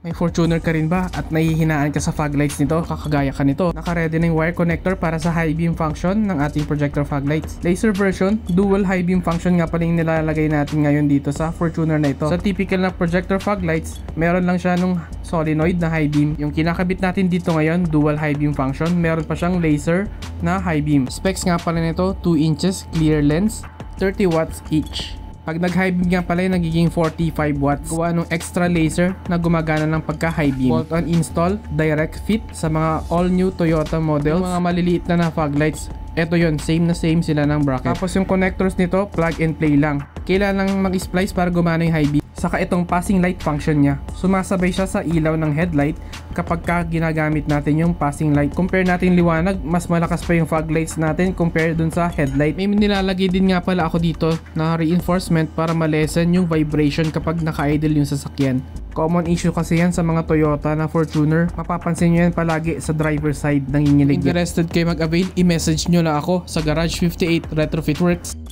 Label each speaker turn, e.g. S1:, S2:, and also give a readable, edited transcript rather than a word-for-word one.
S1: May Fortuner ka rin ba at nahihinaan ka sa fog lights nito? Kakagaya ka nito. Naka-ready na yung wire connector para sa high beam function ng ating projector fog lights. Laser version, dual high beam function nga pala yung nilalagay natin ngayon dito sa Fortuner na ito. Sa typical na projector fog lights, meron lang siya nung solenoid na high beam. Yung kinakabit natin dito ngayon, dual high beam function. Meron pa siyang laser na high beam. Specs nga pala nito, 2 inches clear lens, 30 watts each. Pag nag-high beam nga pala yung nagiging 45 watts. Gawa ng extra laser na gumagana ng pagka-high beam. Bolt-on install, direct fit sa mga all-new Toyota models. Yung mga maliliit na fog lights, eto yun, same na same sila ng bracket. Tapos yung connectors nito, plug and play lang. Kailangan lang mag-splice para gumana yung high beam. Saka itong passing light function niya, sumasabay siya sa ilaw ng headlight kapag ginagamit natin yung passing light. Compare natin liwanag, mas malakas pa yung fog lights natin compare dun sa headlight. May nilalagay din nga pala ako dito na reinforcement para malesen yung vibration kapag naka-idle yung sasakyan. Common issue kasi yan sa mga Toyota na Fortuner. Mapapansin nyo yan palagi sa driver side, nanginginig. Interested kayo mag-avail? I-message nyo lang ako sa Garage 58 Retrofit Works.